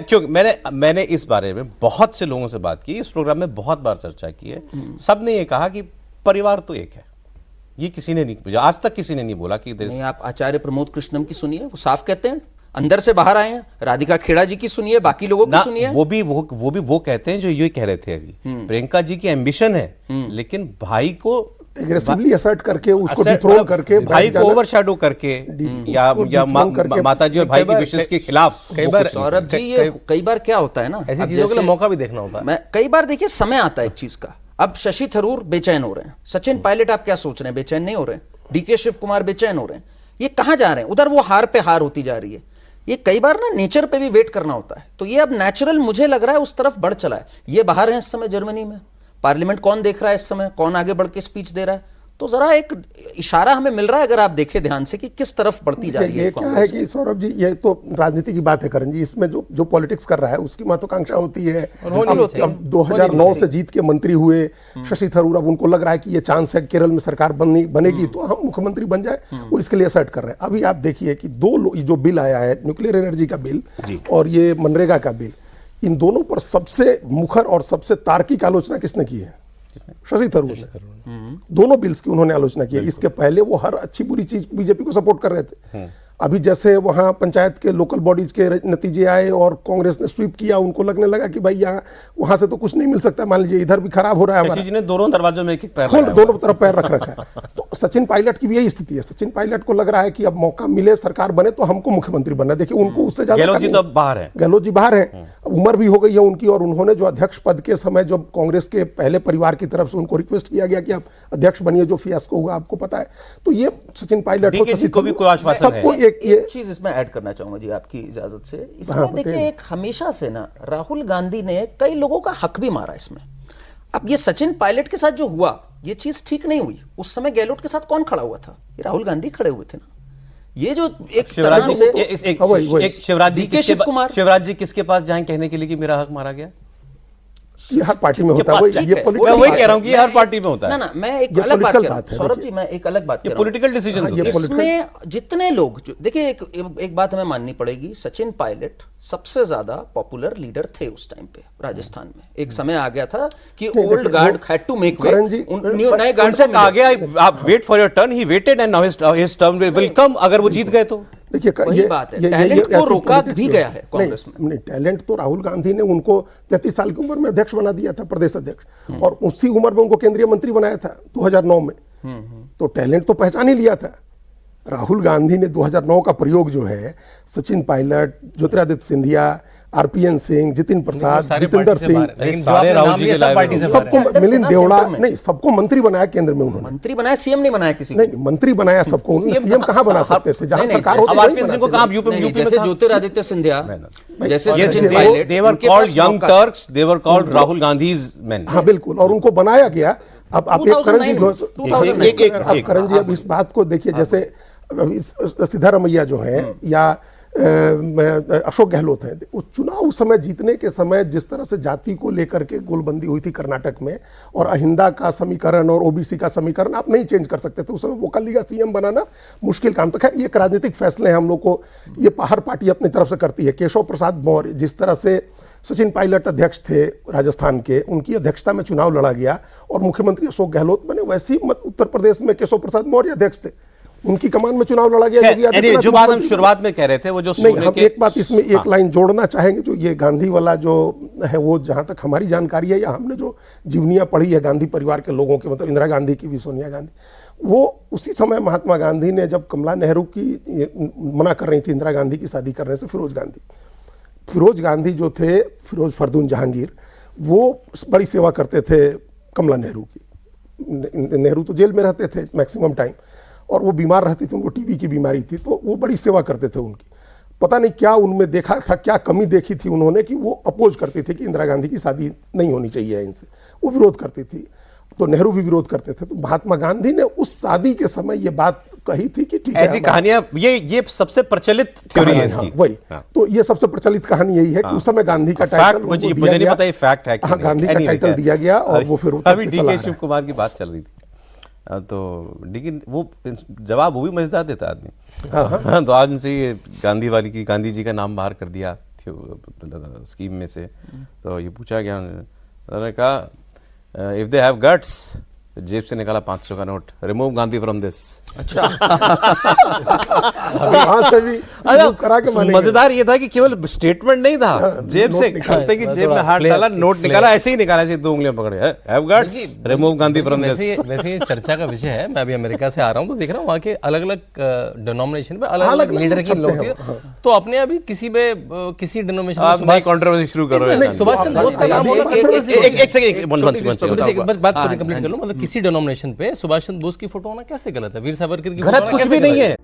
क्योंकि मैंने इस बारे में बहुत से लोगों से बात की, इस प्रोग्राम में बहुत बार चर्चा की है। सब ने ये कहा कि परिवार तो एक है, ये किसी ने नहीं, आज तक किसी ने नहीं बोला कि नहीं। आप आचार्य प्रमोद कृष्णम की सुनिए, वो साफ कहते हैं अंदर से बाहर आए हैं। राधिका खेड़ा जी की सुनिए, बाकी लोगों की सुनिए। वो कहते हैं जो ये कह रहे थे अभी, प्रियंका जी की एम्बिशन है, लेकिन भाई को एग्रेसिवली असर्ट करके, उसको डिथ्रोन करके, भाई को ओवरशैडो करके या माता जी और भाई की विशेष के खिलाफ। कई बार सौरभ जी, ये कई बार क्या होता है ना, ऐसी चीजों के लिए मौका भी देखना होता है। मैं कई बार देखिए समय आता है एक चीज का। अब शशि थरूर बेचैन हो रहे हैं, सचिन पायलट आप क्या सोच रहे हैं, बेचैन नहीं हो रहे हैं? डीके शिव कुमार बेचैन हो रहे हैं। ये कहां जा रहे हैं? उधर वो हार पे हार होती जा रही है। ये कई बार ना नेचर पे भी वेट करना होता है। तो ये अब नेचुरल मुझे लग रहा है उस तरफ बढ़ चला है। ये बाहर है इस समय जर्मनी में, पार्लियामेंट कौन देख रहा है इस समय, कौन आगे बढ़ के स्पीच दे रहा है। तो जरा एक इशारा हमें मिल रहा है अगर आप देखें ध्यान से कि किस तरफ बढ़ती जा रही है। ये क्या है कि सौरभ जी, ये तो राजनीति की बात है करण जी, इसमें जो पॉलिटिक्स कर रहा है उसकी महत्वाकांक्षा होती है। अब 2009 से जीत के मंत्री हुए शशि थरूर, अब उनको लग रहा है कि ये चांस है केरल में सरकार बनेगी तो हम मुख्यमंत्री बन जाए, वो इसके लिए असर्ट कर रहे हैं। अभी आप देखिए कि जो बिल आया है, न्यूक्लियर एनर्जी का बिल और ये मनरेगा का बिल, इन दोनों पर सबसे मुखर और सबसे तार्किक आलोचना किसने की है? शशि थरूर ने। दोनों बिल्स की उन्होंने आलोचना की है। इसके पहले वो हर अच्छी बुरी चीज बीजेपी को सपोर्ट कर रहे थे। अभी जैसे वहां पंचायत के लोकल बॉडीज के नतीजे आए और कांग्रेस ने स्वीप किया, उनको लगने लगा कि भाई यहाँ वहां से तो कुछ नहीं मिल सकता, मान लीजिए इधर भी खराब हो रहा है। शशि जी ने दोनों दरवाजों में एक पैर दोनों तरफ पैर रख रखा है। तो सचिन पायलट की भी यही स्थिति है। सचिन पायलट को लग रहा है कि अब मौका मिले, सरकार बने तो हमको मुख्यमंत्री बनना। देखिए उनको उससे ज्यादा गहलोत जी तो बाहर है, गहलोत जी बाहर है, उम्र भी हो गई है उनकी। और उन्होंने जो अध्यक्ष पद के समय जो कांग्रेस के पहले परिवार की तरफ से उनको रिक्वेस्ट किया गया कि आप अध्यक्ष बनिए, जो फियास्को हुआ आपको पता है। तो ये सचिन पायलट को भी कोई आश्वासन सबको एक चीज इसमें ऐड करना चाहूंगा जी आपकी इजाजत से। इसमें देखिए एक हमेशा से ना राहुल गांधी ने कई लोगों का हक भी मारा इसमें। अब ये सचिन पायलट के साथ जो हुआ, ये चीज ठीक नहीं हुई। उस समय गहलोत के साथ कौन खड़ा हुआ था? ये राहुल गांधी खड़े हुए थे ना। ये जो एक तरह से शिवराज जी किसके पास जाएं कहने के लिए कि मेरा हक मारा गया? ये हर पार्टी में होता है। वही कह रहा हूं कि हर पार्टी में होता है। ना मैं एक अलग बात कर रहा हूं सौरभ जी, मैं एक अलग बात कर रहा हूं। पॉलिटिकल डिसीजन इसमें जितने लोग देखिए, एक बात हमें माननी पड़ेगी, सचिन पायलट सबसे ज्यादा पॉपुलर लीडर थे उस टाइम पे राजस्थान में। एक समय आ गया था कि old guard had to make way, नए गार्ड से आ गया, आप wait for your turn, he waited and now his turn will come. अगर वो जीत गए तो देखिए वही बात है, टैलेंट को रोका भी गया है कांग्रेस में। नहीं, टैलेंट तो राहुल गांधी ने उनको 33 साल की उम्र में अध्यक्ष बना दिया था, प्रदेश अध्यक्ष, और उसी उम्र में उनको केंद्रीय मंत्री बनाया था 2009 में। तो टैलेंट तो पहचान ही लिया था। राहुल गांधी ने 2009 का प्रयोग जो है, सचिन पायलट, ज्योतिरादित्य सिंधिया, आरपीएन सिंह, जितिन प्रसाद, जितेंद्र सिंह, सबको, मिलिंद देवड़ा, नहीं सबको मंत्री बनाया केंद्र में उन्होंने। मंत्री बनाया, सीएम नहीं बनाया किसी को। नहीं, मंत्री बनाया सबको उन्होंने। सीएम कहां बना सकते थे? जहां सरकार होती आरपीएन सिंह को कहां यूपी, जैसे ज्योतिरादित्य सिंधिया, जैसे सचिन पायलट, दे were called young Turks, they were called Rahul Gandhi's man. हाँ बिल्कुल, और उनको बनाया गया। अब आप करण जी अब इस बात को देखिए, जैसे सिद्धारमैया जो है या अशोक गहलोत हैं, वो चुनाव समय जीतने के समय जिस तरह से जाति को लेकर के गोलबंदी हुई थी कर्नाटक में, और अहिंदा का समीकरण और ओबीसी का समीकरण आप नहीं चेंज कर सकते थे उस समय। वो कल लीगा सीएम बनाना मुश्किल काम। तो खैर ये एक राजनीतिक फैसले हैं हम लोग को, ये हर पार्टी अपनी तरफ से करती है। केशव प्रसाद मौर्य, जिस तरह से सचिन पायलट अध्यक्ष थे राजस्थान के, उनकी अध्यक्षता में चुनाव लड़ा गया और मुख्यमंत्री अशोक गहलोत बने, वैसे ही उत्तर प्रदेश में केशव प्रसाद मौर्य अध्यक्ष थे, उनकी कमान में चुनाव लड़ा गया। जो बात हम शुरुआत में कह रहे थे, वो जो नहीं, हम एक बात इसमें एक लाइन जोड़ना चाहेंगे, जो ये गांधी वाला जो है, वो जहां तक हमारी जानकारी है या हमने जो जीवनियां पढ़ी है गांधी परिवार के लोगों के, मतलब इंदिरा गांधी की भी, सोनिया गांधी, वो उसी समय महात्मा गांधी ने जब कमला नेहरू की मना कर रही थी इंदिरा गांधी की शादी करने से, फिरोज गांधी जो थे, फिरोज फरदून जहांगीर, वो बड़ी सेवा करते थे कमला नेहरू की। नेहरू तो जेल में रहते थे मैक्सिमम टाइम, और वो बीमार रहती थी, उनको टीबी की बीमारी थी, तो वो बड़ी सेवा करते थे उनकी। पता नहीं क्या उनमें देखा था, क्या कमी देखी थी उन्होंने कि वो अपोज करती थी कि इंदिरा गांधी की शादी नहीं होनी चाहिए इनसे, वो विरोध करती थी। तो नेहरू भी विरोध करते थे। तो महात्मा गांधी ने उस शादी के समय ये बात कही थी कि ठीक है, ऐसी कहानियां, ये सबसे प्रचलित थ्योरी है इसकी। वही, तो ये सबसे प्रचलित कहानी यही है कि उस समय गांधी का टाइटल मुझे नहीं पता ये फैक्ट है, गांधी का टाइटल दिया गया, और वो फिर अभी डीके शिव कुमार की बात चल रही थी, तो लेकिन वो जवाब वो भी मजेदार देता आदमी। हाँ, तो आज उनसे ये गांधी जी का नाम बाहर कर दिया स्कीम में से। तो ये पूछा गया, उन्होंने कहा इफ दे हैव गट्स, जेब से निकाला 500 का note, remove Gandhi from this. अच्छा वहां से भी remove करा के मानेंगे। मजेदार ये था कि केवल स्टेटमेंट नहीं था, जेब से करते कि जेब में हाथ डाला, नोट निकाला, ऐसे ही निकाला, ऐसे 2 उंगलियां पकड़े, have guts, remove Gandhi from this. वैसे ये चर्चा का विषय है। मैं अभी अमेरिका से आ रहा हूँ तो देख रहा हूँ वहाँ के अलग अलग डिनोमिनेशन पे अलग अलग लीडर की लोग थे। तो अपने अभी किसी डिनोमिनेशन आप नई कंट्रोवर्सी शुरू कर रहे हैं। सुभाष चंद्र बोस का नाम होगा। एक सेकंड, बात पूरी कंप्लीट कर लो। मतलब किसी डिनोमिनेशन पे सुभाष चंद्र बोस की फोटो होना कैसे गलत है? वीर सावरकर की गलत कुछ भी नहीं है।